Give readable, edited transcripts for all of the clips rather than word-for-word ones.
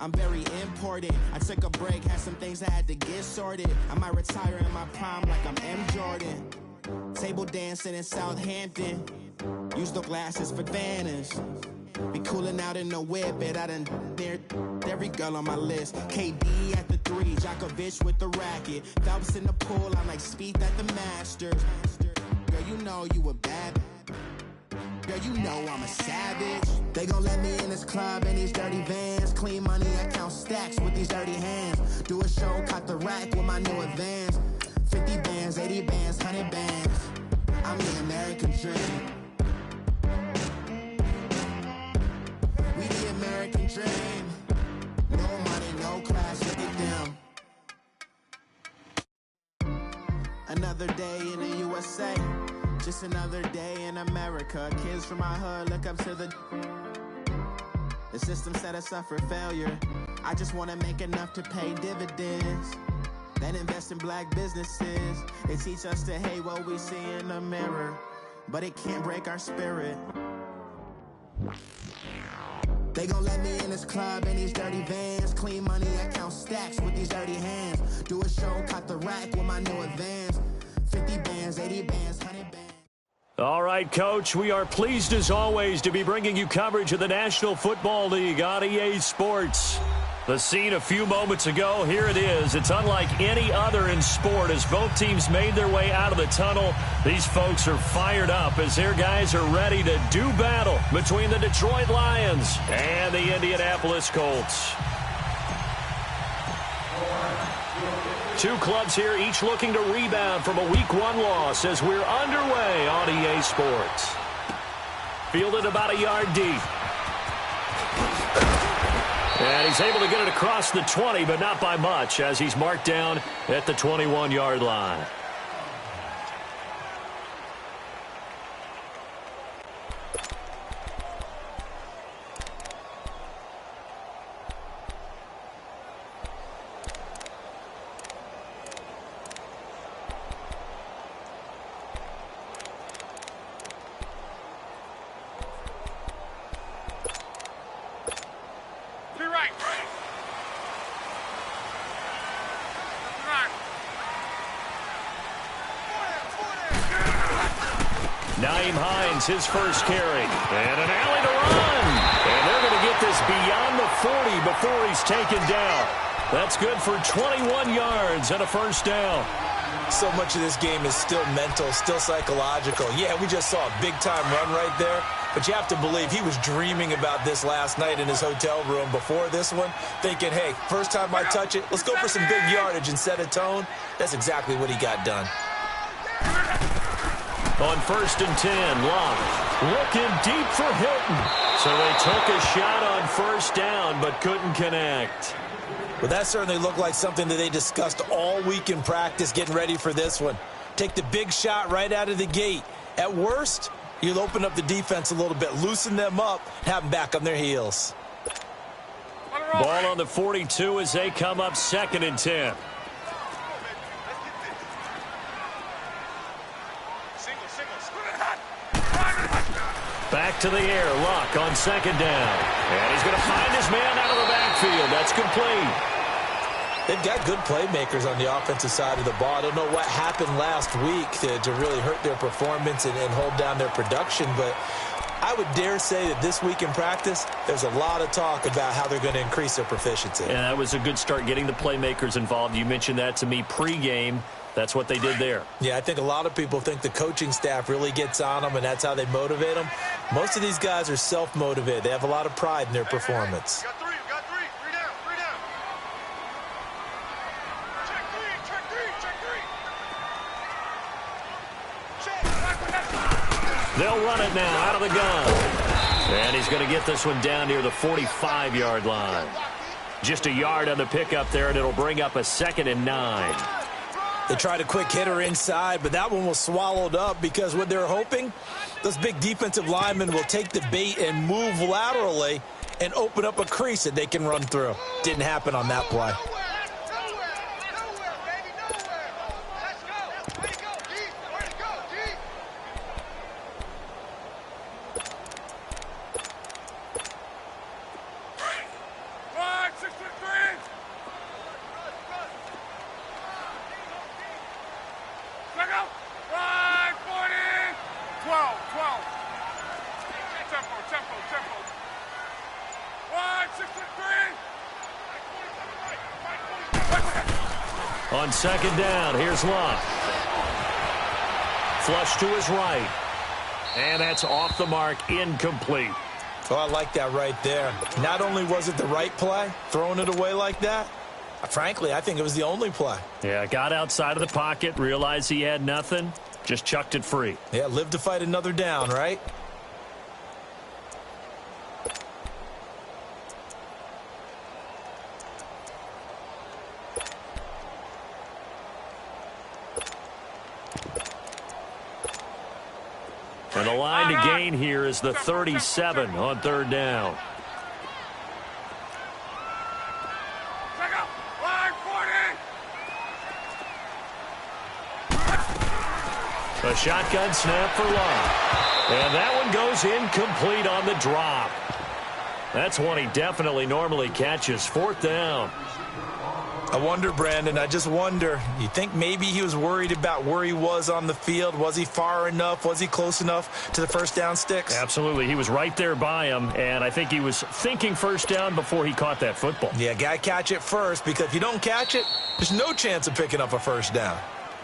I'm very important. I took a break, had some things I had to get sorted. I might retire in my prime like I'm M. Jordan. Table dancing in Southampton. Use the glasses for banners. Be cooling out in the whip, but I done near every girl on my list. KD at the 3, Djokovic with the racket. Phelps in the pool, I'm like Spieth at the Masters. Girl, you know you a bad. Girl, you know I'm a savage. They gon' let me in this club in these dirty vans. Clean money, I count stacks with these dirty hands. Do a show, caught the rack with my new advance. 50 bands, 80 bands, 100 bands. I'm the American dream. We the American dream. No money, no class, look at them. Another day in the USA. Just another day in America. Kids from my hood look up to the system set us up for failure. I just wanna make enough to pay dividends. Then invest in black businesses. They teach us to hate what we see in the mirror, but it can't break our spirit. They gon' let me in this club in these dirty vans. Clean money, I count stacks with these dirty hands. Do a show, caught the rack with my new advance. 50 bands, 80 bands, 100 bands. All right, Coach, we are pleased as always to be bringing you coverage of the National Football League on EA Sports. The scene a few moments ago, here it is. It's unlike any other in sport as both teams made their way out of the tunnel. These folks are fired up as their guys are ready to do battle between the Detroit Lions and the Indianapolis Colts. Two clubs here, each looking to rebound from a Week 1 loss as we're underway on EA Sports. Fielded about a yard deep. And he's able to get it across the 20, but not by much as he's marked down at the 21-yard line. His first carry, and an alley to run, and they're going to get this beyond the 40 before he's taken down. That's good for 21 yards and a first down. So much of this game is still mental, still psychological. Yeah, we just saw a big-time run right there, but you have to believe he was dreaming about this last night in his hotel room before this one, thinking, hey, first time I touch it, let's go for some big yardage and set a tone. That's exactly what he got done. On 1st and 10, Love looking deep for Hilton. So they took a shot on first down but couldn't connect. Well, that certainly looked like something that they discussed all week in practice getting ready for this one. Take the big shot right out of the gate. At worst, you'll open up the defense a little bit, loosen them up, have them back on their heels. Ball on the 42 as they come up 2nd and 10. Back to the air, Luck on 2nd down. And he's going to find his man out of the backfield. That's complete. They've got good playmakers on the offensive side of the ball. I don't know what happened last week to really hurt their performance and hold down their production, but I would dare say that this week in practice, there's a lot of talk about how they're going to increase their proficiency. Yeah, that was a good start getting the playmakers involved. You mentioned that to me pregame. That's what they did there. Yeah, I think a lot of people think the coaching staff really gets on them, and that's how they motivate them. Most of these guys are self-motivated. They have a lot of pride in their performance. Got three down. Check three. They'll run it now out of the gun. And he's going to get this one down near the 45-yard line. Just a yard on the pickup there, and it'll bring up a 2nd and 9. They tried a quick hitter inside, but that one was swallowed up because what they're hoping, those big defensive linemen will take the bait and move laterally and open up a crease that they can run through. Didn't happen on that play. On second down, here's Love. Flush to his right. And that's off the mark, incomplete. Oh, I like that right there. Not only was it the right play, throwing it away like that, frankly, I think it was the only play. Yeah, got outside of the pocket, realized he had nothing, just chucked it free. Yeah, live to fight another down, right? And the line to gain here is the 37 on third down. A shotgun snap for Love. And that one goes incomplete on the drop. That's one he definitely normally catches. Fourth down. I wonder, Brandon, I just wonder, you think maybe he was worried about where he was on the field? Was he far enough? Was he close enough to the first down sticks? Absolutely. He was right there by him, and I think he was thinking first down before he caught that football. Yeah, got to catch it first, because if you don't catch it, there's no chance of picking up a first down.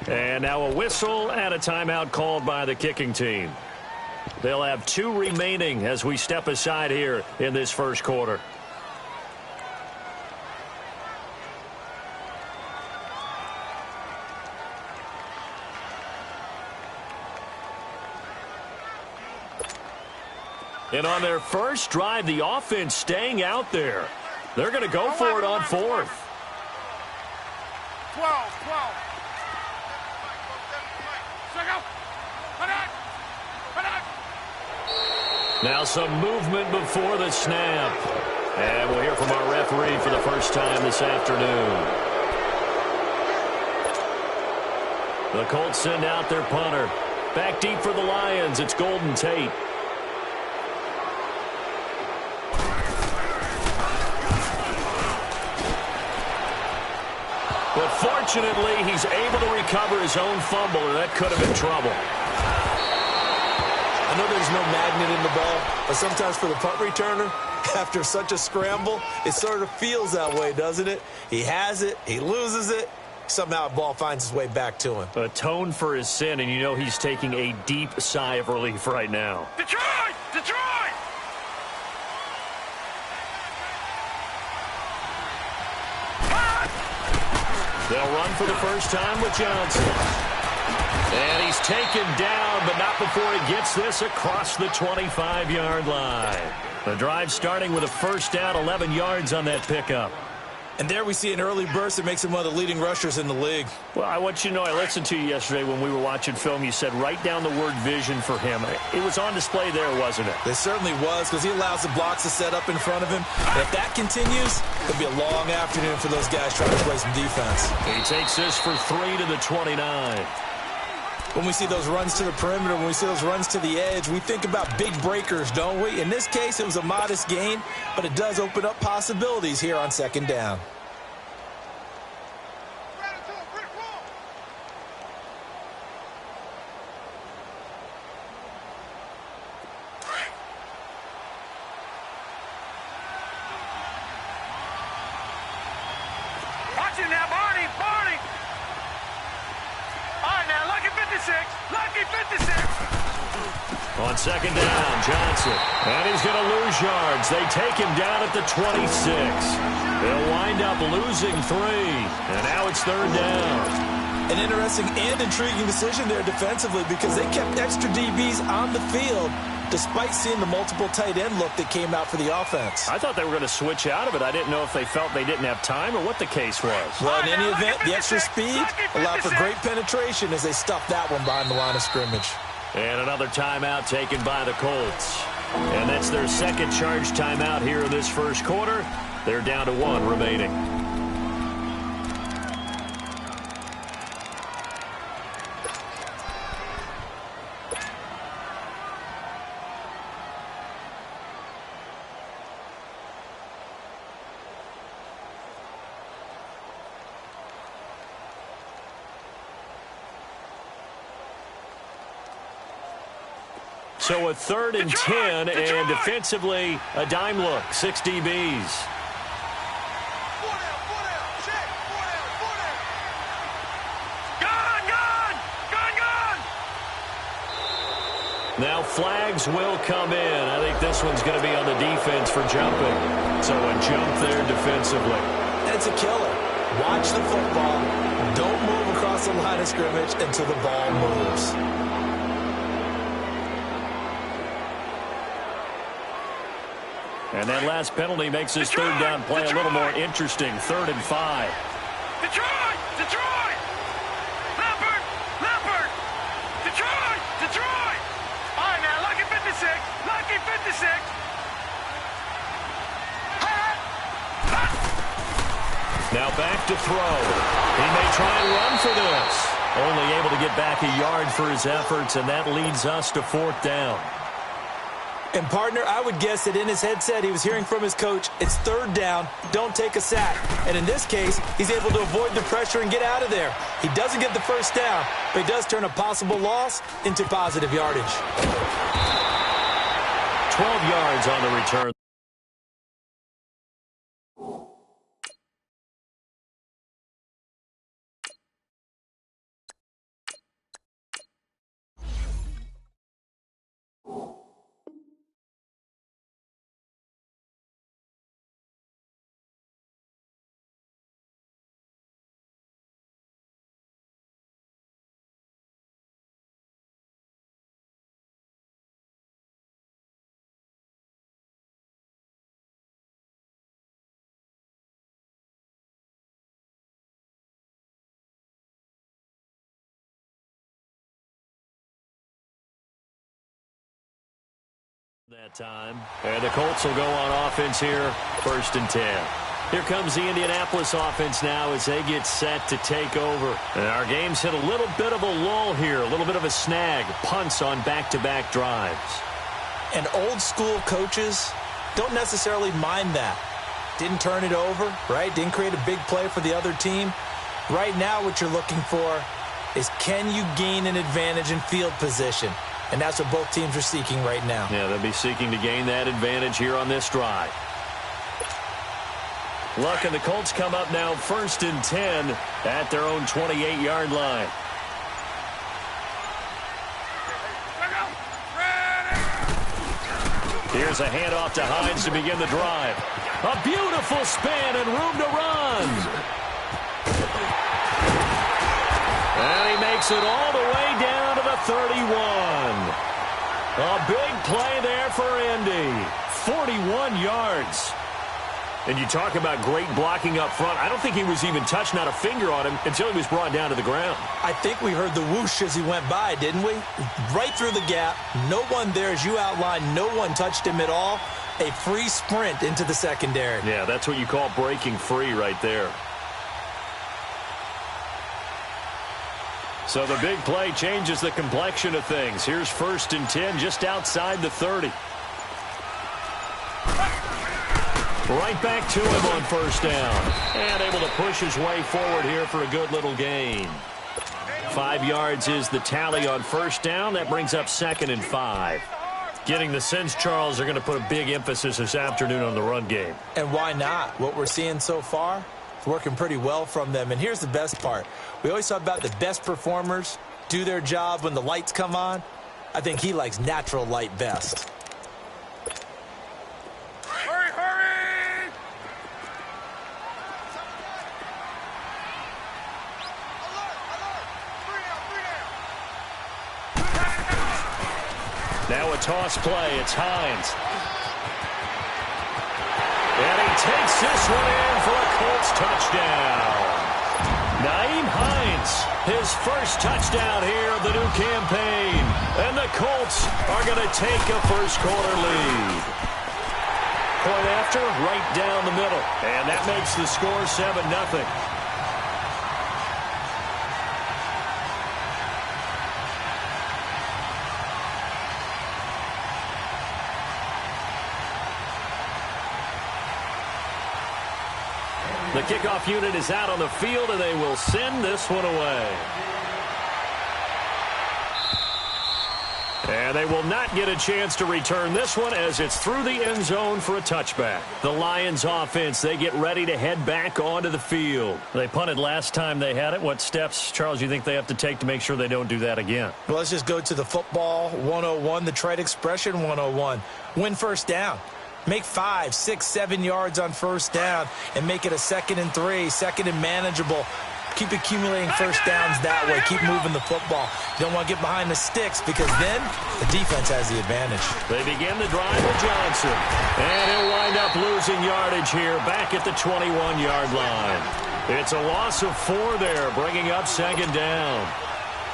And now a whistle and a timeout called by the kicking team. They'll have 2 remaining as we step aside here in this first quarter. And on their first drive, the offense staying out there. They're going to go for it on fourth. 12. Now some movement before the snap. And we'll hear from our referee for the first time this afternoon. The Colts send out their punter. Back deep for the Lions, it's Golden Tate. But fortunately, he's able to recover his own fumble, and that could have been trouble. I know there's no magnet in the ball, but sometimes for the punt returner, after such a scramble, it sort of feels that way, doesn't it? He has it, he loses it, somehow the ball finds its way back to him. Atone for his sin, and you know he's taking a deep sigh of relief right now. Detroit! They'll run for the first time with Johnson. And he's taken down, but not before he gets this across the 25-yard line. The drive starting with a first down, 11 yards on that pickup. And there we see an early burst that makes him one of the leading rushers in the league. Well, I want you to know, I listened to you yesterday when we were watching film. You said write down the word vision for him. It was on display there, wasn't it? It certainly was, because he allows the blocks to set up in front of him. And if that continues, it'll be a long afternoon for those guys trying to play some defense. He takes this for 3 to the 29. When we see those runs to the perimeter, when we see those runs to the edge, we think about big breakers, don't we? In this case, it was a modest gain, but it does open up possibilities here on second down. Watch it now, Barney! All right, now, lucky 56! Lucky 56! On second down, Johnson. And he's going to lose yards. They take him down at the 26. They'll wind up losing 3. And now it's third down. An interesting and intriguing decision there defensively, because they kept extra DBs on the field despite seeing the multiple tight end look that came out for the offense. I thought they were going to switch out of it. I didn't know if they felt they didn't have time or what the case was. Well, in any event, the extra speed allowed for great penetration as they stuffed that one behind the line of scrimmage. And another timeout taken by the Colts. And that's their second charge timeout here in this first quarter. They're down to 1 remaining. So a 3rd and 10, and defensively, a dime look, 6 DBs. Now flags will come in. I think this one's going to be on the defense for jumping. So a jump there defensively. It's a killer. Watch the football. Don't move across the line of scrimmage until the ball moves. And that last penalty makes his third down play a little more interesting. 3rd and 5. Detroit! Detroit! Leopard! Leopard! Detroit! Detroit! All right, now, lucky 56. Lucky 56. Now back to throw. He may try and run for this. Only able to get back a yard for his efforts, and that leads us to 4th down. And, partner, I would guess that in his headset he was hearing from his coach, it's 3rd down, don't take a sack. And in this case, he's able to avoid the pressure and get out of there. He doesn't get the 1st down, but he does turn a possible loss into positive yardage. 12 yards on the return. That time. And the Colts will go on offense here, 1st and 10. Here comes the Indianapolis offense now as they get set to take over. And our game's hit a little bit of a lull here, a little bit of a snag. Punts on back-to-back drives. And old-school coaches don't necessarily mind that. Didn't turn it over, right? Didn't create a big play for the other team. Right now what you're looking for is, can you gain an advantage in field position? And that's what both teams are seeking right now. Yeah, they'll be seeking to gain that advantage here on this drive. Luck and the Colts come up now 1st and 10 at their own 28-yard line. Here's a handoff to Hines to begin the drive. A beautiful spin and room to run. And he makes it all the way down to the 31. A big play there for Indy. 41 yards. And you talk about great blocking up front. I don't think he was even touched, not a finger on him, until he was brought down to the ground. I think we heard the whoosh as he went by, didn't we? Right through the gap. No one there, as you outlined. No one touched him at all. A free sprint into the secondary. Yeah, that's what you call breaking free right there. So the big play changes the complexion of things. Here's 1st and 10 just outside the 30. Right back to him on 1st down. And able to push his way forward here for a good little gain. 5 yards is the tally on 1st down. That brings up 2nd and 5. Getting the sense, Charles, they're going to put a big emphasis this afternoon on the run game. And why not? What we're seeing so far, it's working pretty well from them. And here's the best part. We always talk about the best performers do their job when the lights come on. I think he likes natural light best. Hurry, hurry! Now a toss play. It's Hines. And he takes this one in for a Colts touchdown. Nyheim Hines, his first touchdown here of the new campaign. And the Colts are going to take a first-quarter lead. Point after, right down the middle. And that makes the score 7-0. The kickoff unit is out on the field, and they will send this one away. And they will not get a chance to return this one as it's through the end zone for a touchback. The Lions offense, they get ready to head back onto the field. They punted last time they had it. What steps, Charles, you think they have to take to make sure they don't do that again? Well, let's just go to the football 101, the trite expression 101. Win first down. Make 5, 6, 7 yards on first down and make it a 2nd and 3, 2nd and manageable. Keep accumulating first downs that way. Keep moving the football. You don't want to get behind the sticks because then the defense has the advantage. They begin the drive with Johnson. And he'll wind up losing yardage here back at the 21-yard line. It's a loss of 4 there, bringing up 2nd down.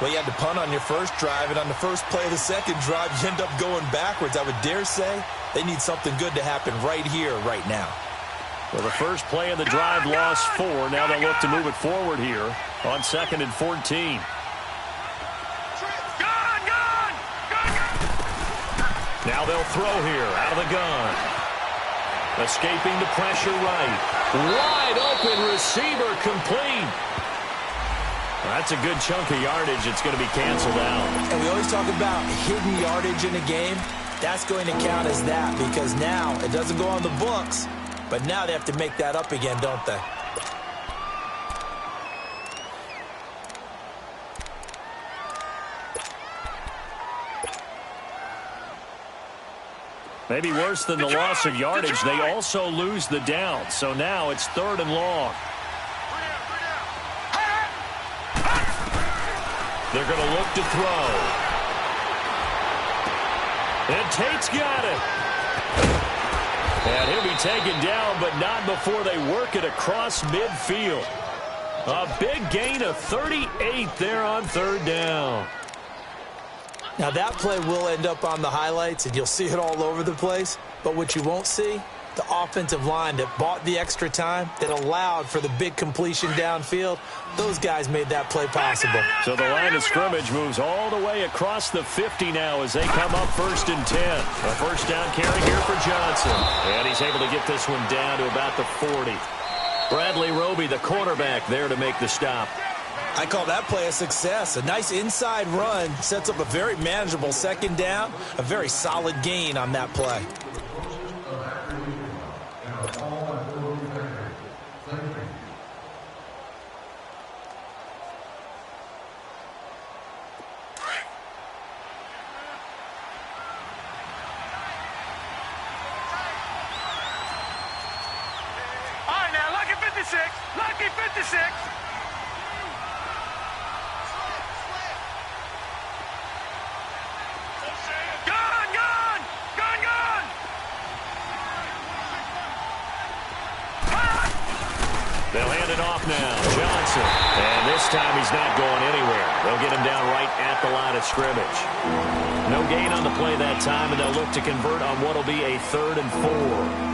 Well, you had to punt on your first drive, and on the first play of the second drive, you end up going backwards. I would dare say they need something good to happen right here, right now. Well, the first play of the drive lost 4. Now they'll look to move it forward here on 2nd and 14. Now they'll throw here out of the gun. Escaping the pressure right. Wide open receiver complete. That's a good chunk of yardage. It's going to be canceled out. And we always talk about hidden yardage in a game. That's going to count as that because now it doesn't go on the books. But now they have to make that up again, don't they? Maybe worse than the loss of yardage, they also lose the down. So now it's 3rd and long. They're going to look to throw. And Tate's got it. And he'll be taken down, but not before they work it across midfield. A big gain of 38 there on 3rd down. Now that play will end up on the highlights, and you'll see it all over the place. But what you won't see, the offensive line that bought the extra time, that allowed for the big completion downfield, those guys made that play possible. So the line of scrimmage moves all the way across the 50 now as they come up 1st and 10. A first down carry here for Johnson. And he's able to get this one down to about the 40. Bradley Roby, the quarterback, there to make the stop. I call that play a success. A nice inside run sets up a very manageable 2nd down, a very solid gain on that play. Lucky 56. Gone. They'll hand it off now. Johnson. And this time he's not going anywhere. They'll get him down right at the line of scrimmage. No gain on the play that time, and they'll look to convert on what will be a 3rd and 4.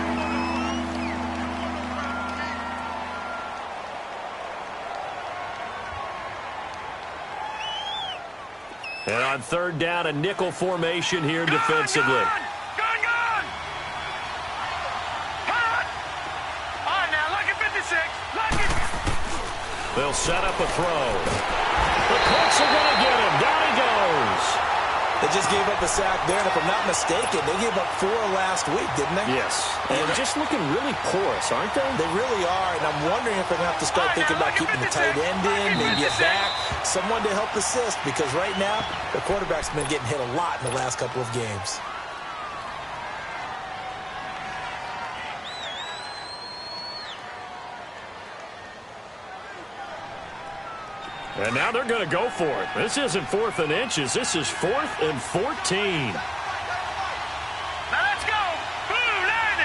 And on 3rd down, a nickel formation here defensively. Gone. On now, lucky 56. Lucky. They'll set up a throw. The Colts are going to get him. Down he goes. They just gave up a sack there, and if I'm not mistaken, they gave up 4 last week, didn't they? Yes. And just looking really porous, aren't they? They really are, and I'm wondering if they're going to have to start thinking about keeping the tight end in, maybe a back, someone to help assist, because right now, the quarterback's been getting hit a lot in the last couple of games. And now they're going to go for it. This isn't 4th and inches. This is 4th and 14. Now let's go. Blue 90.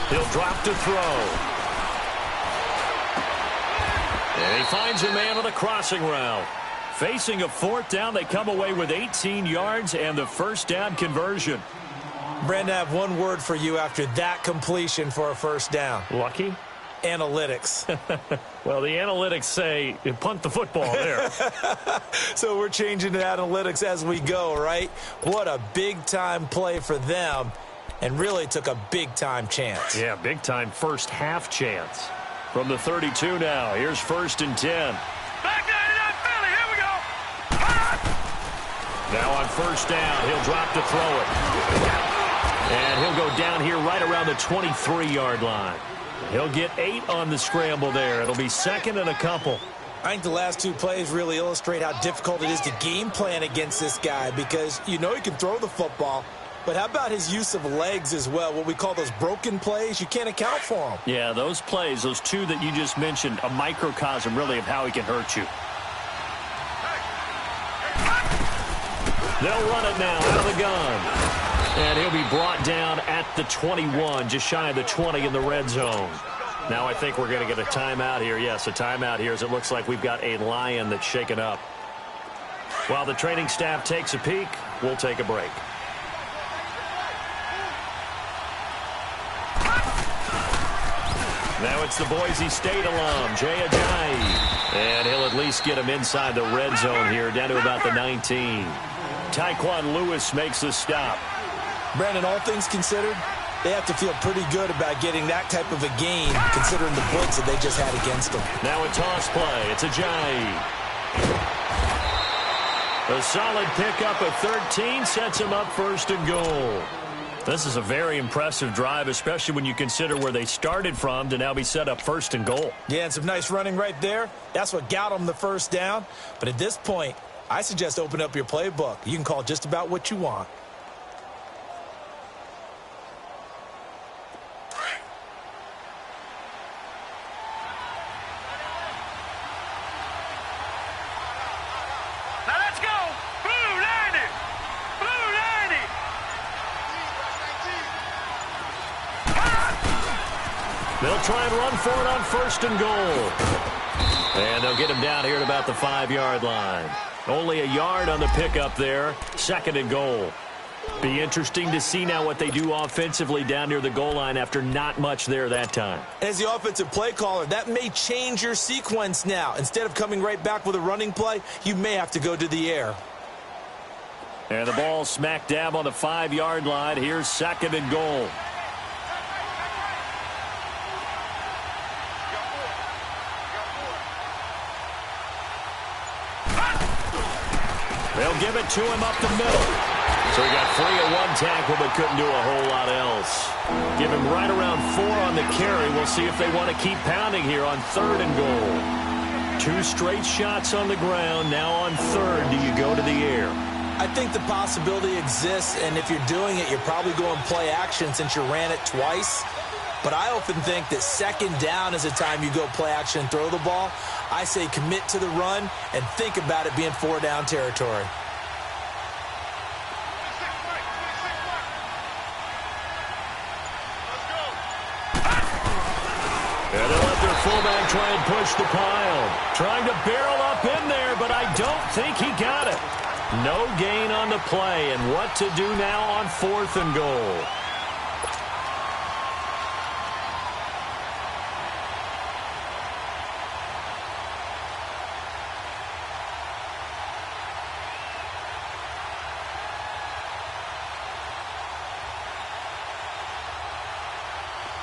He'll drop to throw. And he finds a man on the crossing route. Facing a 4th down, they come away with 18 yards and the first down conversion. Brandon, I have one word for you after that completion for a first down. Lucky? Analytics. Well, the analytics say you punt the football there. So we're changing to analytics as we go, right? What a big-time play for them, and really took a big-time chance. Yeah, big-time first half chance. From the 32 now, here's 1st and 10. Back down in Philly. Here we go. Now on 1st down, he'll drop to throw it. And he'll go down here right around the 23-yard line. He'll get 8 on the scramble there. It'll be 2nd and a couple. I think the last 2 plays really illustrate how difficult it is to game plan against this guy because you know he can throw the football. But how about his use of legs as well, what we call those broken plays? You can't account for them. Yeah, those plays, those 2 that you just mentioned, a microcosm really of how he can hurt you. They'll run it now out of the gun. And he'll be brought down at the 21, just shy of the 20 in the red zone. Now I think we're going to get a timeout here. Yes, a timeout here as it looks like we've got a Lion that's shaken up. While the training staff takes a peek, we'll take a break. Now it's the Boise State alum, Jay Ajayi. And he'll at least get him inside the red zone here, down to about the 19. Tyquan Lewis makes the stop. Brandon, all things considered, they have to feel pretty good about getting that type of a gain, considering the blitz that they just had against them. Now a toss play. It's Ajayi. A solid pickup of 13 sets him up 1st and goal. This is a very impressive drive, especially when you consider where they started from to now be set up 1st and goal. Yeah, and some nice running right there. That's what got them the 1st down. But at this point, I suggest open up your playbook. You can call just about what you want. Now let's go. Blue 90. Blue 90. They'll try and run for it on 1st and goal. And they'll get him down here at about the 5-yard line. Only a yard on the pickup there. 2nd and goal. Be interesting to see now what they do offensively down near the goal line after not much there that time. As the offensive play caller, that may change your sequence now. Instead of coming right back with a running play, you may have to go to the air. And the ball smack dab on the 5-yard line. Here's 2nd and goal. They'll give it to him up the middle. So he got free at 1 tackle but couldn't do a whole lot else. Give him right around 4 on the carry. We'll see if they want to keep pounding here on 3rd and goal. 2 straight shots on the ground. Now on 3rd, do you go to the air? I think the possibility exists, and if you're doing it, you're probably going play action since you ran it twice. But I often think that 2nd down is a time you go play action and throw the ball. I say commit to the run and think about it being 4-down territory. And they'll let their fullback try and push the pile. Trying to barrel up in there, but I don't think he got it. No gain on the play, and what to do now on 4th and goal.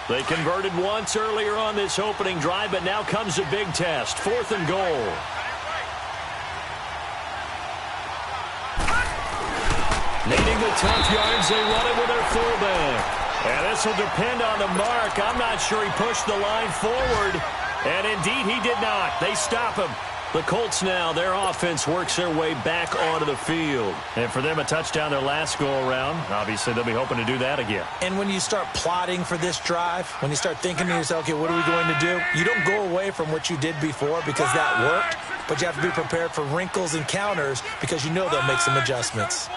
They converted once earlier on this opening drive, but now comes a big test. 4th and goal. Needing the tough yards, they run it with their fullback. And this will depend on the mark. I'm not sure he pushed the line forward. And indeed, he did not. They stop him. The Colts now, their offense works their way back onto the field. And for them, a touchdown their last go-around. Obviously, they'll be hoping to do that again. And when you start plotting for this drive, when you start thinking to yourself, okay, what are we going to do? You don't go away from what you did before because that worked, but you have to be prepared for wrinkles and counters because you know they'll make some adjustments.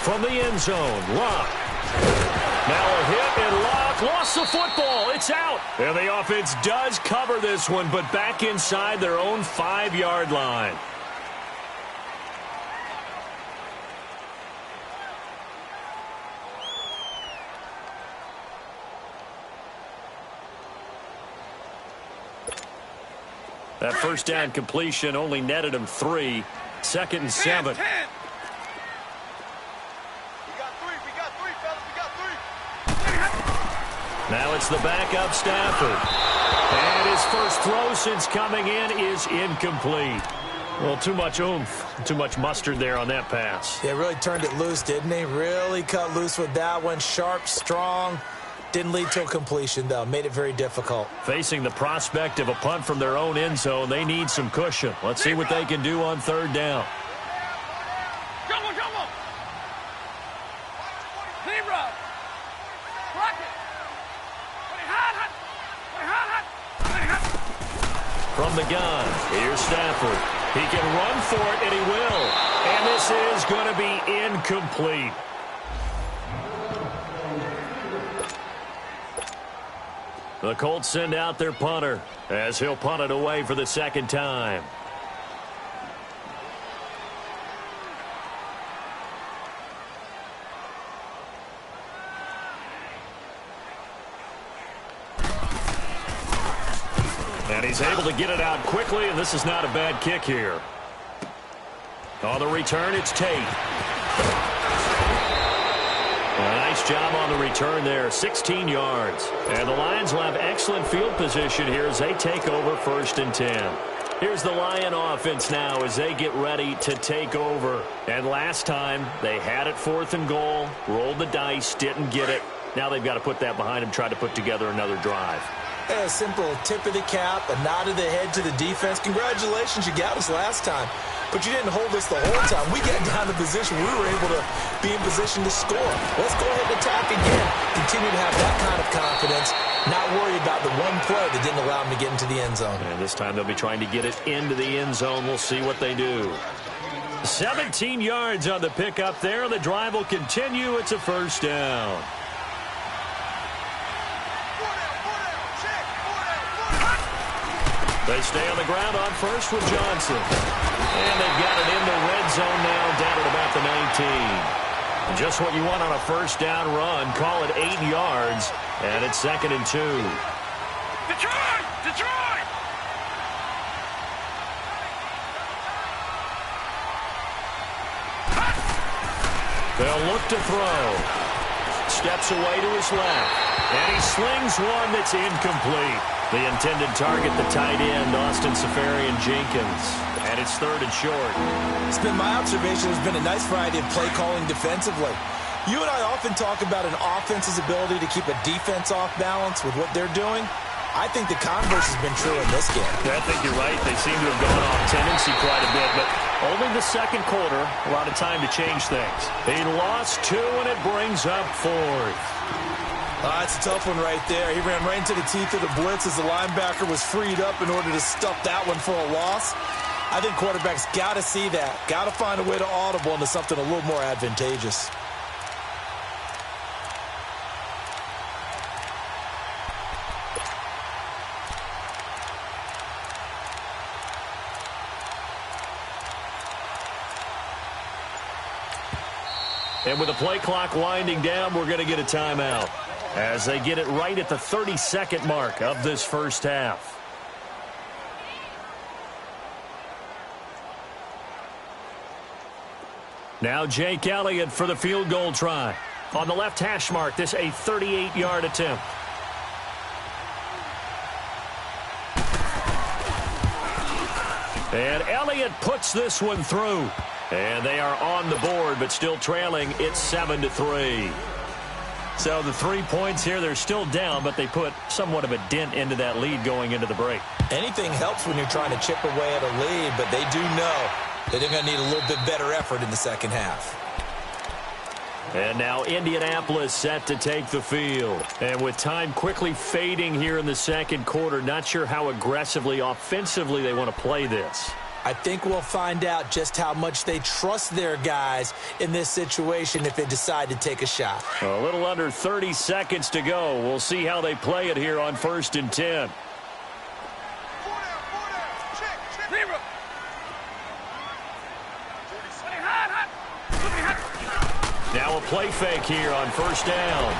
From the end zone, Locke. Now a hit and Locke lost the football. It's out. And the offense does cover this one, but back inside their own 5-yard line. That first down completion only netted him 3. 2nd and 7. 10. Now it's the backup Stafford. And his first throw since coming in is incomplete. Well, too much oomph, too much mustard there on that pass. Yeah, really turned it loose, didn't he? Really cut loose with that one. Sharp, strong. Didn't lead to a completion, though. Made it very difficult. Facing the prospect of a punt from their own end zone, they need some cushion. Let's see what they can do on 3rd down. Jumbo. Zebra. Rocket. From the gun, here's Stafford. He can run for it, and he will. And this is going to be incomplete. The Colts send out their punter as he'll punt it away for the 2nd time. And he's able to get it out quickly, and this is not a bad kick here. On the return, it's Tate. A nice job on the return there, 16 yards. And the Lions will have excellent field position here as they take over 1st and 10. Here's the Lion offense now as they get ready to take over. And last time, they had it 4th and goal, rolled the dice, didn't get it. Now they've got to put that behind them, try to put together another drive. A simple tip of the cap, a nod of the head to the defense. Congratulations, you got us last time. But you didn't hold us the whole time. We got down to position. We were able to be in position to score. Let's go ahead and attack again. Continue to have that kind of confidence. Not worry about the one play that didn't allow them to get into the end zone. And this time they'll be trying to get it into the end zone. We'll see what they do. 17 yards on the pickup there. The drive will continue. It's a 1st down. They stay on the ground on 1st with Johnson. And they've got it in the red zone now, down at about the 19. Just what you want on a 1st down run. Call it 8 yards, and it's 2nd and 2. Detroit! They'll look to throw. Steps away to his left. And he slings one that's incomplete. The intended target, the tight end, Austin Seferian-Jenkins. And it's 3rd and short. It's been my observation. There's been a nice variety of play calling defensively. You and I often talk about an offense's ability to keep a defense off balance with what they're doing. I think the converse has been true in this game. Yeah, I think you're right. They seem to have gone off tendency quite a bit, but only the 2nd quarter, a lot of time to change things. He lost 2, and it brings up 4th. That's a tough one right there. He ran right into the teeth of the blitz as the linebacker was freed up in order to stuff that one for a loss. I think quarterbacks got to see that. Got to find a way to audible into something a little more advantageous. And with the play clock winding down, we're going to get a timeout as they get it right at the 32nd mark of this 1st half. Now Jake Elliott for the field goal try. On the left hash mark, this a 38-yard attempt. And Elliott puts this one through. And they are on the board, but still trailing. It's 7-3. So the 3 points here, they're still down, but they put somewhat of a dent into that lead going into the break. Anything helps when you're trying to chip away at a lead, but they do know that they're going to need a little bit better effort in the 2nd half. And now Indianapolis set to take the field. And with time quickly fading here in the 2nd quarter, not sure how aggressively, offensively they want to play this. I think we'll find out just how much they trust their guys in this situation if they decide to take a shot. A little under 30 seconds to go. We'll see how they play it here on 1st and 10. Now a play fake here on 1st down.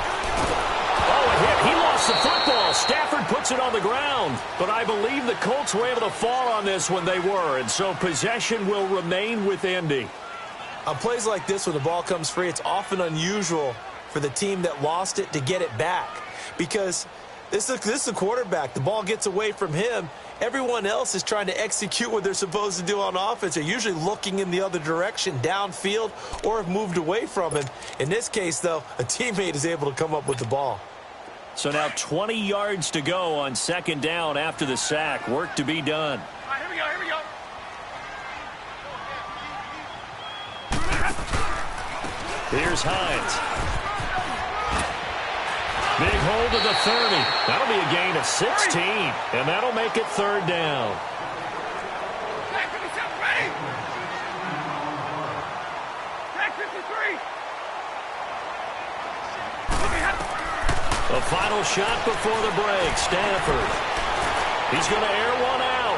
Oh, a hit. He lost the football. Stafford puts it on the ground. But I believe the Colts were able to fall on this when they were, and so possession will remain with Indy. On plays like this, when the ball comes free, it's often unusual for the team that lost it to get it back. Because this is a quarterback. The ball gets away from him. Everyone else is trying to execute what they're supposed to do on offense. They're usually looking in the other direction, downfield, or have moved away from him. In this case, though, a teammate is able to come up with the ball. So now 20 yards to go on second down after the sack. Work to be done. All right, here we go, here we go. Here's Hines. Big hold of the 30. That'll be a gain of 16, and that'll make it third down. Back 57, ready. Back 53. The final shot before the break. Stafford. He's going to air one out.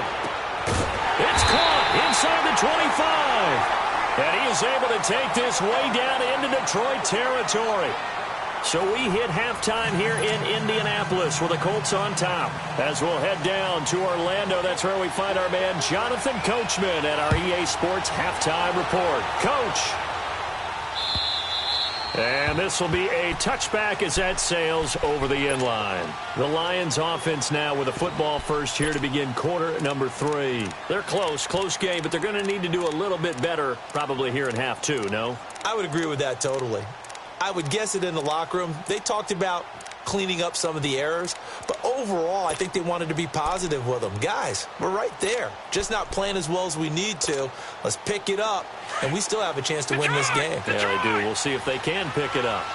It's caught inside the 25. And he is able to take this way down into Detroit territory. So we hit halftime here in Indianapolis with the Colts on top. As we'll head down to Orlando, that's where we find our man Jonathan Coachman at our EA Sports Halftime Report. Coach. And this will be a touchback as that sails over the inline. The Lions offense now with a football first here to begin quarter number 3. They're close game, but they're going to need to do a little bit better probably here in half 2, no? I would agree with that totally. I would guess it in the locker room. They talked about cleaning up some of the errors, but overall, I think they wanted to be positive with them. Guys, we're right there. Just not playing as well as we need to. Let's pick it up, and we still have a chance to win this game. Yeah, they do. We'll see if they can pick it up.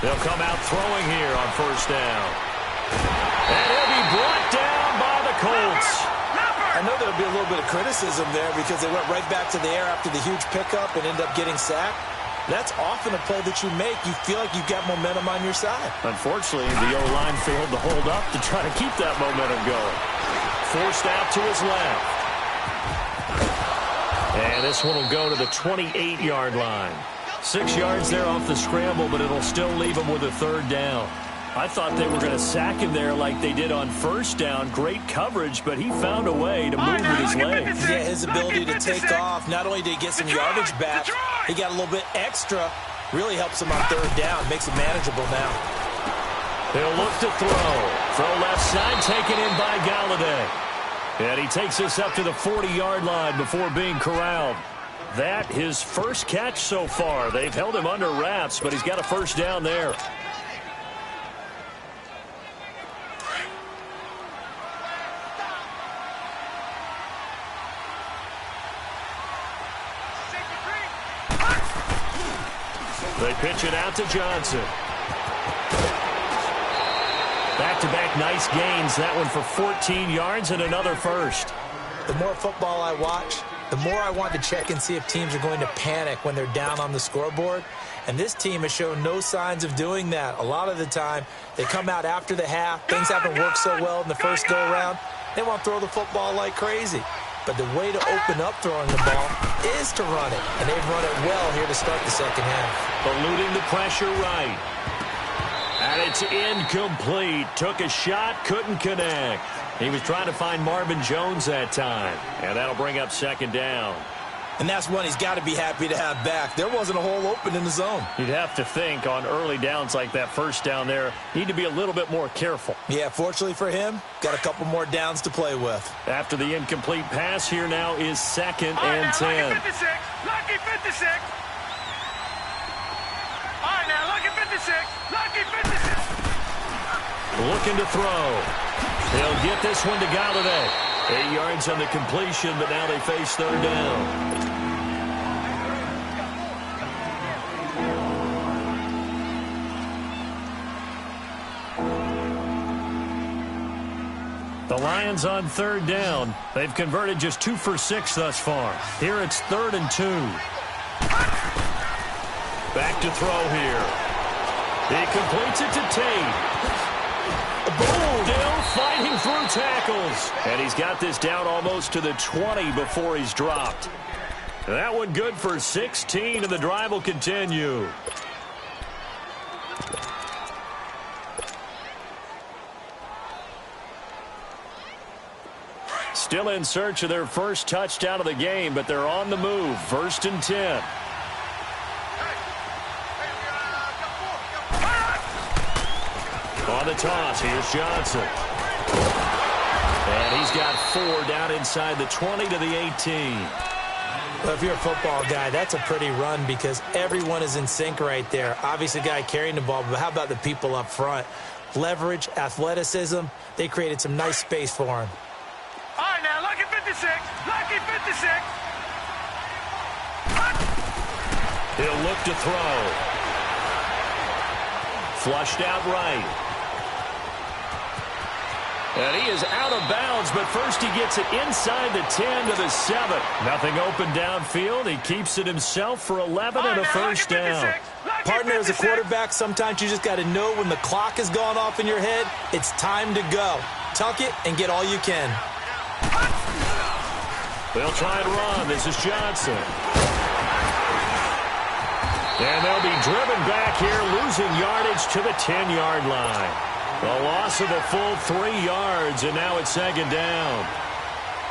They'll come out throwing here on first down. And he'll be brought down by the Colts. I know there'll be a little bit of criticism there because they went right back to the air after the huge pickup and end up getting sacked. That's often a play that you make. You feel like you've got momentum on your side. Unfortunately, the O-line failed to hold up to try to keep that momentum going. Forced out to his left. And this one will go to the 28-yard line. 6 yards there off the scramble, but it'll still leave him with a third down. I thought they were going to sack him there like they did on first down. Great coverage, but he found a way to move with his legs. Yeah, his ability to take off. Not only did he get some yardage back, he got a little bit extra. Really helps him on third down. Makes it manageable now. He'll look to throw. Throw left side, taken in by Galladay. And he takes us up to the 40-yard line before being corralled. That his first catch so far. They've held him under wraps, but he's got a first down there. They pitch it out to Johnson. Back-to-back nice gains. That one for 14 yards and another first. The more football I watch, the more I want to check and see if teams are going to panic when they're down on the scoreboard. And this team has shown no signs of doing that. A lot of the time, they come out after the half. Things haven't worked so well in the first go-around. They want to throw the football like crazy. But the way to open up throwing the ball is to run it. And they've run it well here to start the second half. Eluding the pressure right. And it's incomplete. Took a shot, couldn't connect. He was trying to find Marvin Jones that time. And that'll bring up second down. And that's one he's got to be happy to have back. There wasn't a hole open in the zone. You'd have to think on early downs like that first down there, need to be a little bit more careful. Yeah, fortunately for him, got a couple more downs to play with. After the incomplete pass, here now is second and 10. Lucky 56. Lucky 56. All right, now, lucky 56. Lucky 56. Looking to throw. He'll get this one to Galladay. 8 yards on the completion, but now they face third down. The Lions on third down. They've converted just 2 for 6 thus far. Here it's 3rd and 2. Back to throw here. He completes it to Tate. Still fighting through tackles. And he's got this down almost to the 20 before he's dropped. That one good for 16, and the drive will continue. Still in search of their first touchdown of the game, but they're on the move. 1st and 10. On the toss, here's Johnson. And he's got 4 down inside the 20 to the 18. Well, if you're a football guy, that's a pretty run because everyone is in sync right there. Obviously, the guy carrying the ball, but how about the people up front? Leverage, athleticism, they created some nice space for him. All right, now, lucky 56. Lucky 56. He'll look to throw. Flushed out right. And he is out of bounds, but first he gets it inside the 10 to the 7. Nothing open downfield. He keeps it himself for 11 and a first down. Partner, as a quarterback, sometimes you just got to know when the clock has gone off in your head, it's time to go. Tuck it and get all you can. They'll try and run. This is Johnson. And they'll be driven back here, losing yardage to the 10-yard line. A loss of a full 3 yards, and now it's 2nd down.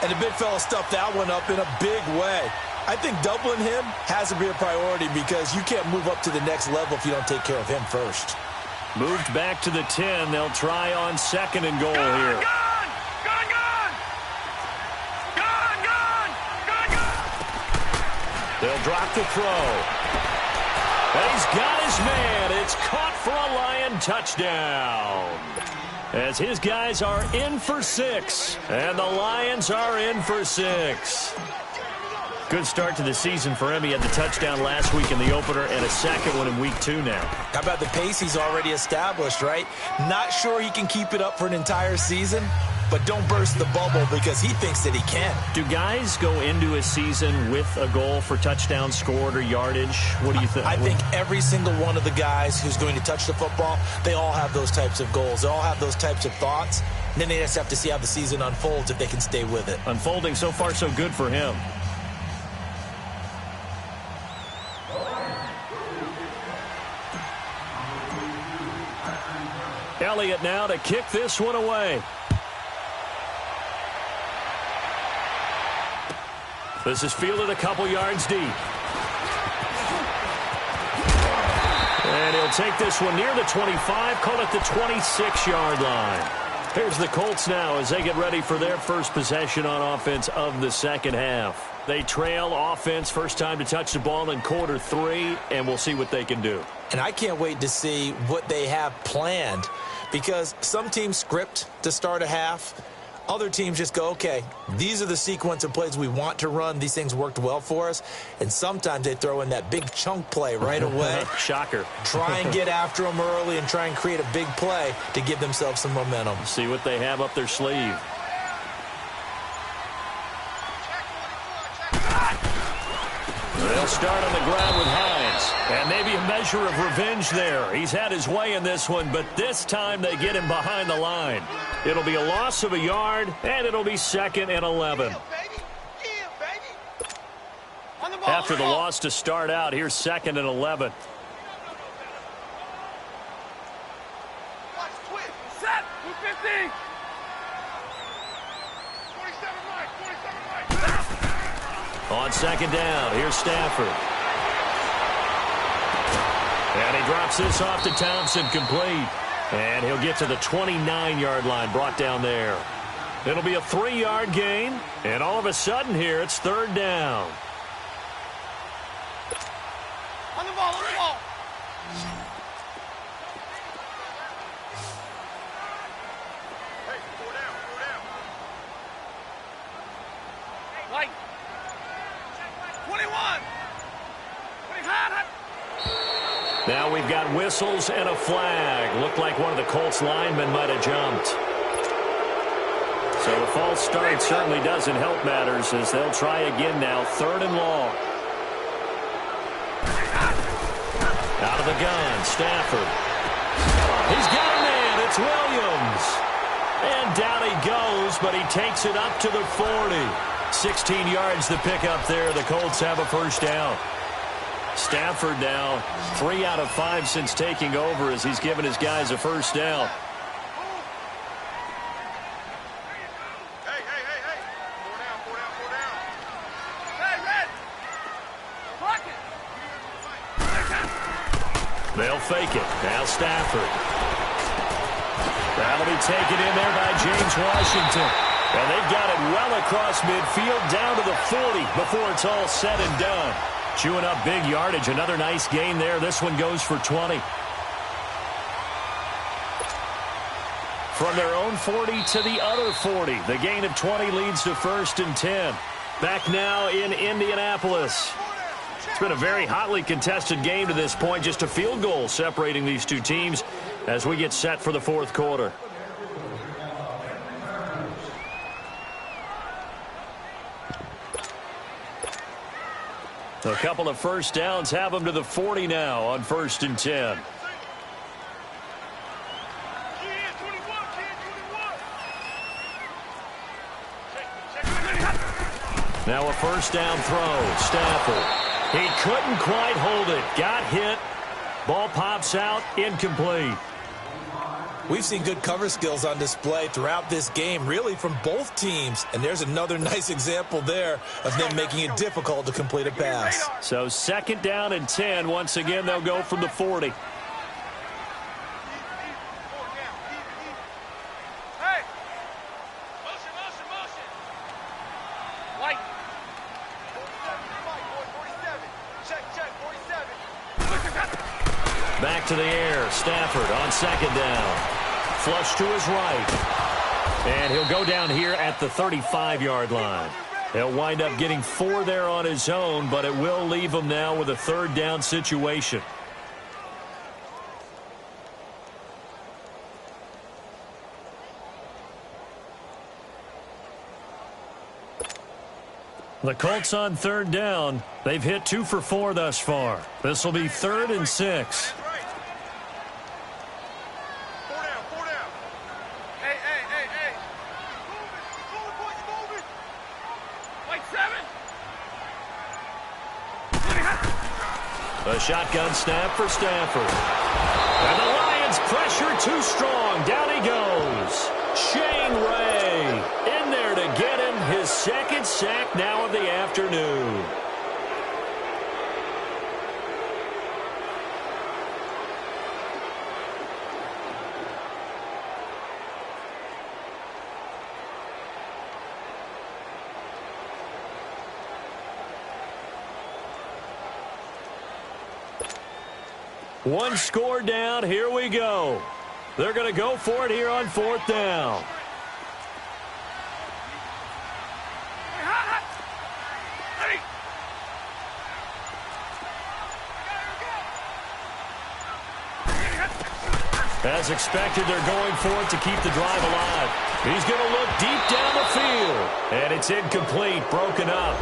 And the big fella stuffed that one up in a big way. I think doubling him has to be a priority because you can't move up to the next level if you don't take care of him first. Moved back to the 10. They'll try on 2nd and goal here. They'll drop the throw. And he's got his man. It's caught for a Lion touchdown. As his guys are in for 6. And the Lions are in for 6. Good start to the season for him. He had the touchdown last week in the opener and a second one in week 2 now. How about the pace he's already established, right? Not sure he can keep it up for an entire season, but don't burst the bubble because he thinks that he can. Do guys go into a season with a goal for touchdown scored or yardage? What do you think? I think every single one of the guys who's going to touch the football, they all have those types of goals. They all have those types of thoughts. And then they just have to see how the season unfolds if they can stay with it. Unfolding so far so good for him. Elliott now to kick this one away. This is fielded a couple yards deep. And he'll take this one near the 25, call it the 26-yard line. Here's the Colts now as they get ready for their first possession on offense of the second half. They trail offense, first time to touch the ball in quarter 3, and we'll see what they can do. And I can't wait to see what they have planned because some teams script to start a half. Other teams just go, okay, these are the sequence of plays we want to run. These things worked well for us. And sometimes they throw in that big chunk play right away. Shocker. Try and get after them early and try and create a big play to give themselves some momentum. See what they have up their sleeve. They'll start on the ground with Hines. And maybe a measure of revenge there. He's had his way in this one, but this time they get him behind the line. It'll be a loss of a yard, and it'll be 2nd and 11. After the loss to start out, here's 2nd and 11. Set. 250. 27 right. On 2nd down, here's Stafford. And he drops this off to Thompson, complete. And he'll get to the 29-yard line, brought down there. It'll be a 3-yard gain, and all of a sudden here, it's 3rd down. On the ball, on the ball. Hey, 4 down, 4 down. Light. 21. 25. Now we've got whistles and a flag. Looked like one of the Colts linemen might have jumped. So the false start certainly doesn't help matters as they'll try again now. 3rd and long. Out of the gun, Stafford. He's got a man. It's Williams. And down he goes, but he takes it up to the 40. 16 yards to pick up there. The Colts have a first down. Stafford now 3 out of 5 since taking over as he's given his guys a first down. They'll fake it. Now Stafford. That'll be taken in there by James Washington. And they've got it well across midfield down to the 40 before it's all said and done. Chewing up big yardage. Another nice gain there. This one goes for 20. From their own 40 to the other 40. The gain of 20 leads to 1st and 10. Back now in Indianapolis. It's been a very hotly contested game to this point. Just a field goal separating these two teams as we get set for the 4th quarter. A couple of first downs have them to the 40 now on 1st and 10. Now a first down throw. Stafford. He couldn't quite hold it. Got hit. Ball pops out. Incomplete. We've seen good cover skills on display throughout this game, really from both teams. And there's another nice example there of them making it difficult to complete a pass. So 2nd down and 10. Once again, they'll go from the 40. Back to the air. Stafford on 2nd down. Flush to his right. And he'll go down here at the 35-yard line. He'll wind up getting 4 there on his own, but it will leave him now with a 3rd down situation. The Colts on 3rd down. They've hit 2 for 4 thus far. This will be 3rd and 6. A shotgun snap for Stafford. And the Lions pressure too strong. Down he goes. Shane Ray in there to get him his 2nd sack now of the afternoon. One score down. Here we go. They're going to go for it here on 4th down. As expected, they're going for it to keep the drive alive. He's going to look deep down the field. And it's incomplete, broken up.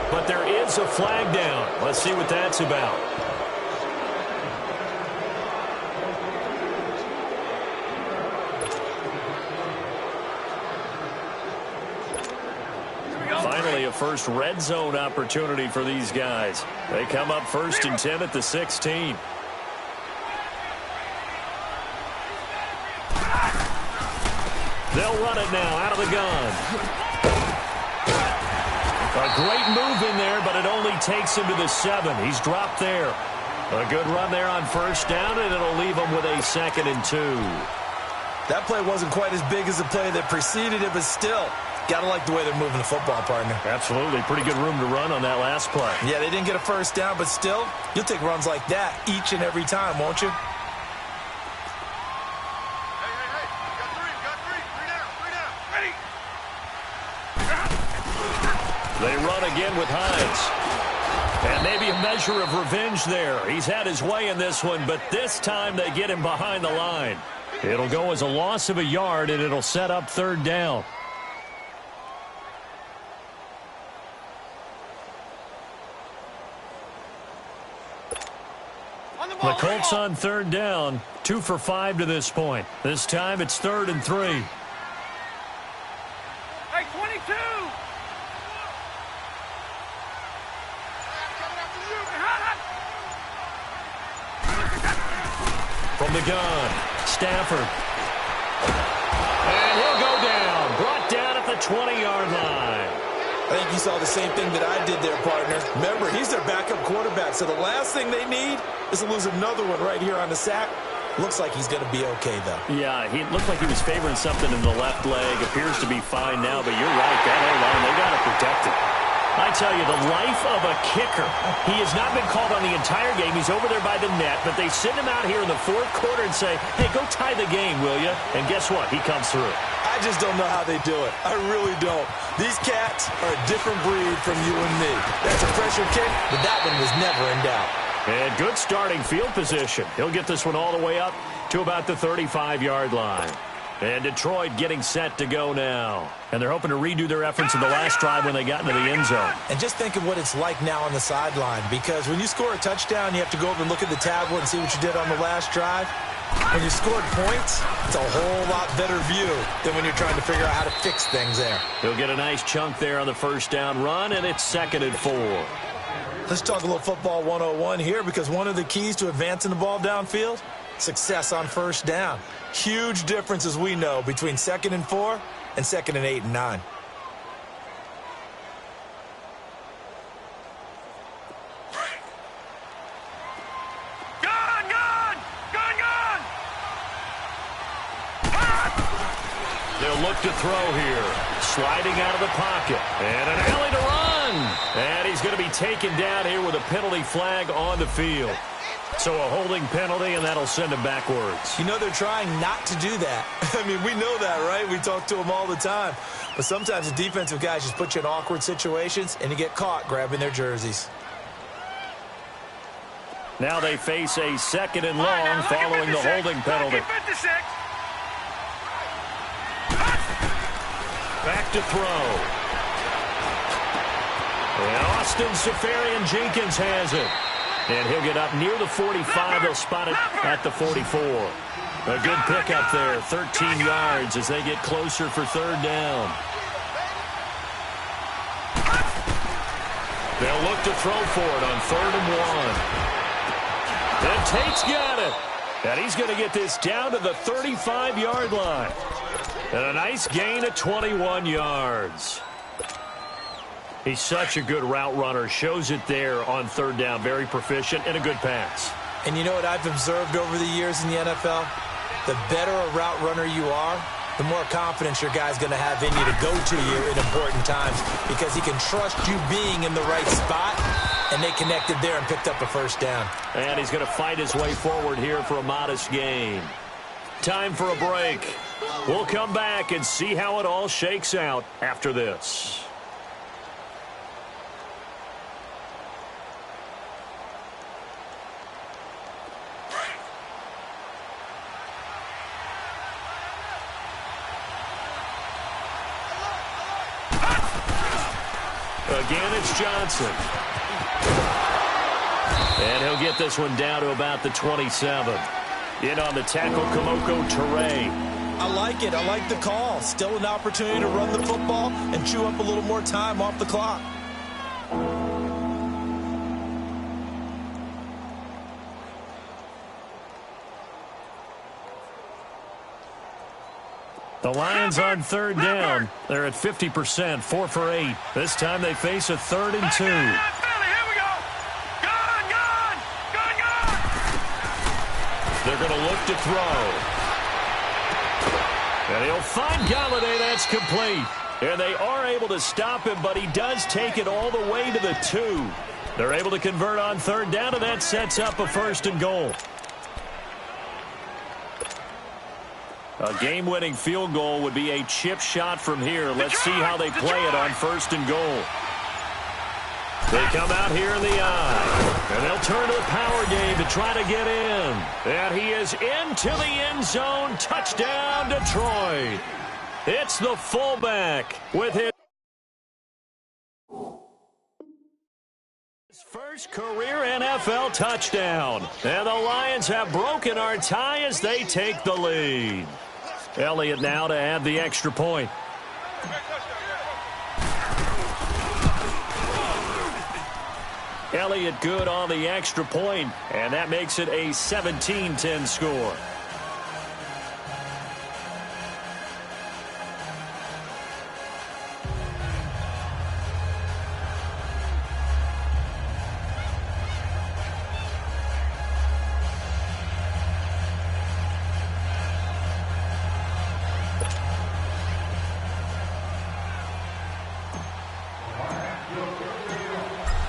But there is a flag down. Let's see what that's about. Finally, a first red zone opportunity for these guys. They come up 1st and 10 at the 16. They'll run it now out of the gun. A great move in there, but it only takes him to the 7. He's dropped there. A good run there on 1st down, and it'll leave him with a 2nd and 2. That play wasn't quite as big as the play that preceded it, but still, got to like the way they're moving the football, partner. Absolutely. Pretty good room to run on that last play. Yeah, they didn't get a first down, but still, you'll take runs like that each and every time, won't you? They run again with Hines. And maybe a measure of revenge there. He's had his way in this one, but this time they get him behind the line. It'll go as a loss of a yard, and it'll set up 3rd down. The Colts on 3rd down, 2 for 5 to this point. This time it's 3rd and 3. Hey, 22! From the gun, Stafford. And he'll go down. Brought down at the 20-yard line. I think you saw the same thing that I did there, partner. Remember, he's their backup quarterback, so the last thing they need is to lose another one right here on the sack. Looks like he's going to be okay, though. Yeah, he looked like he was favoring something in the left leg. Appears to be fine now, but you're right. That O-line, they got to protect it. I tell you, the life of a kicker. He has not been called on the entire game. He's over there by the net, but they send him out here in the fourth quarter and say, hey, go tie the game, will you? And guess what? He comes through. I just don't know how they do it. I really don't. These cats are a different breed from you and me. That's a pressure kick, but that one was never in doubt. And good starting field position. He'll get this one all the way up to about the 35-yard line. And Detroit getting set to go now. And they're hoping to redo their efforts in the last drive when they got into the end zone. And just think of what it's like now on the sideline, because when you score a touchdown, you have to go over and look at the tablet and see what you did on the last drive. When you scored points, it's a whole lot better view than when you're trying to figure out how to fix things there. He'll get a nice chunk there on the first down run, and it's 2nd and 4. Let's talk a little football 101 here, because one of the keys to advancing the ball downfield, success on first down. Huge difference, as we know, between 2nd and 4 and 2nd and 8 and 9. They'll look to throw here. Sliding out of the pocket. And an alley to run. And he's going to be taken down here with a penalty flag on the field. So a holding penalty, and that'll send him backwards. You know, they're trying not to do that. I mean, we know that, right? We talk to them all the time. But sometimes the defensive guys just put you in awkward situations, and you get caught grabbing their jerseys. Now they face a 2nd and long following the holding penalty. Back to throw. And Austin Seferian-Jenkins has it. And he'll get up near the 45. They'll spot it at the 44. A good pickup there, 13 yards as they get closer for 3rd down. They'll look to throw for it on 3rd and 1. And Tate's got it. And he's going to get this down to the 35-yard line. And a nice gain of 21 yards. He's such a good route runner. Shows it there on 3rd down. Very proficient and a good pass. And you know what I've observed over the years in the NFL? The better a route runner you are, the more confidence your guy's going to have in you to go to you in important times, because he can trust you being in the right spot, and they connected there and picked up a 1st down. And he's going to fight his way forward here for a modest gain. Time for a break. We'll come back and see how it all shakes out after this. Again, it's Johnson. And he'll get this one down to about the 27. In on the tackle, Kamoko Toure. I like it. I like the call. Still an opportunity to run the football and chew up a little more time off the clock. The Lions on 3rd down. They're at 50%, 4 for 8. This time they face a 3rd and 2. They're going to look to throw. And he'll find Galladay. That's complete. And they are able to stop him, but he does take it all the way to the 2. They're able to convert on 3rd down, and that sets up a 1st and goal. A game-winning field goal would be a chip shot from here. Let's see how they play it on 1st and goal. They come out here in the eye, and they'll turn to the power game to try to get in. And he is into the end zone. Touchdown, Detroit. It's the fullback with his first career NFL touchdown. And the Lions have broken our tie as they take the lead. Elliott now to add the extra point. Elliott good on the extra point, and that makes it a 17-10 score.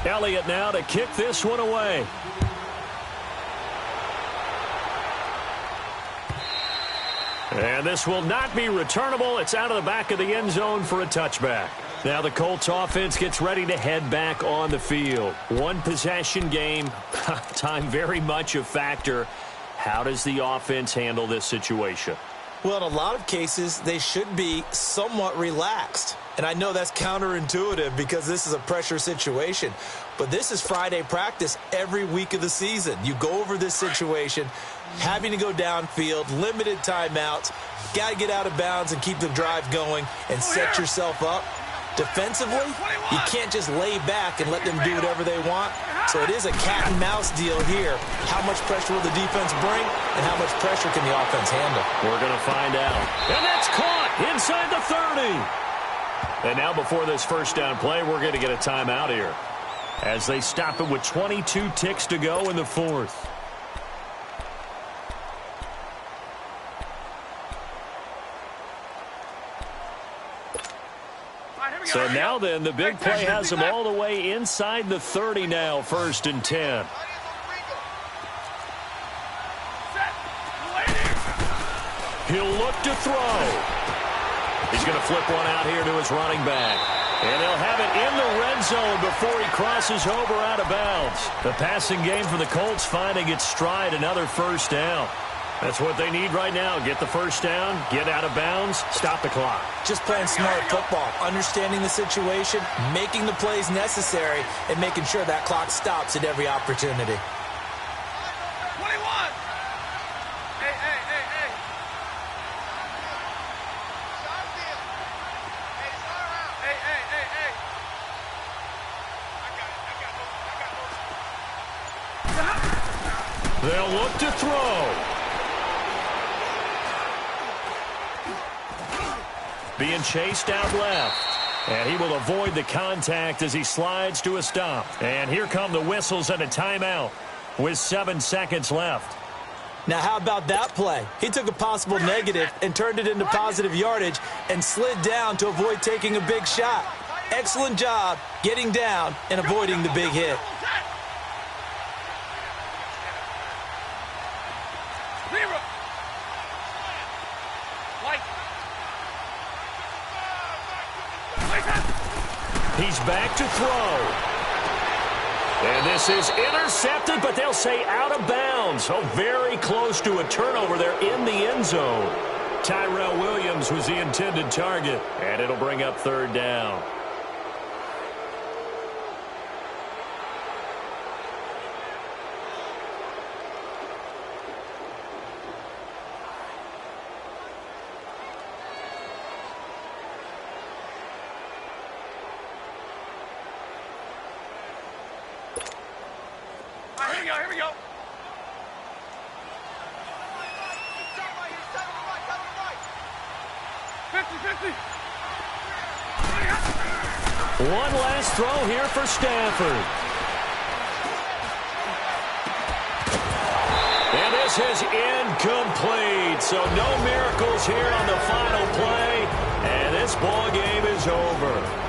Elliott now to kick this one away. And this will not be returnable. It's out of the back of the end zone for a touchback. Now the Colts offense gets ready to head back on the field. One possession game. Time very much a factor. How does the offense handle this situation? Well, in a lot of cases, they should be somewhat relaxed. And I know that's counterintuitive because this is a pressure situation. But this is Friday practice every week of the season. You go over this situation, having to go downfield, limited timeouts, got to get out of bounds and keep the drive going and set yourself up. Defensively, you can't just lay back and let them do whatever they want. So it is a cat and mouse deal here. How much pressure will the defense bring and how much pressure can the offense handle? We're going to find out. And that's caught inside the 30. And now before this first down play, we're going to get a timeout here as they stop it with 22 ticks to go in the fourth. So now then, the big play has him all the way inside the 30 now, 1st and 10. He'll look to throw. He's going to flip one out here to his running back. And they'll have it in the red zone before he crosses over out of bounds. The passing game for the Colts finding its stride, another first down. That's what they need right now. Get the first down, get out of bounds, stop the clock. Just playing smart football, understanding the situation, making the plays necessary, and making sure that clock stops at every opportunity. 21. Hey. Hey. I got it. They'll look to throw. Being chased out left. And he will avoid the contact as he slides to a stop. And here come the whistles and a timeout with 7 seconds left. Now, how about that play? He took a possible negative and turned it into positive yardage and slid down to avoid taking a big shot. Excellent job getting down and avoiding the big hit. He's back to throw. And this is intercepted, but they'll say out of bounds. Oh, very close to a turnover there in the end zone. Tyrell Williams was the intended target, and it'll bring up 3rd down. Here we go. 50-50. One last throw here for Stafford. And this is incomplete. So no miracles here on the final play. And this ball game is over.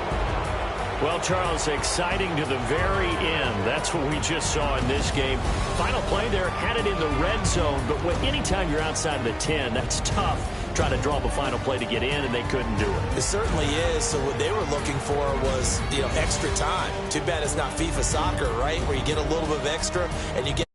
Well, Charles, exciting to the very end. That's what we just saw in this game. Final play there, had it in the red zone, but anytime you're outside of the 10, that's tough. Trying to draw up a final play to get in, and they couldn't do it. It certainly is. So what they were looking for was, extra time. Too bad it's not FIFA soccer, right, where you get a little bit of extra and you get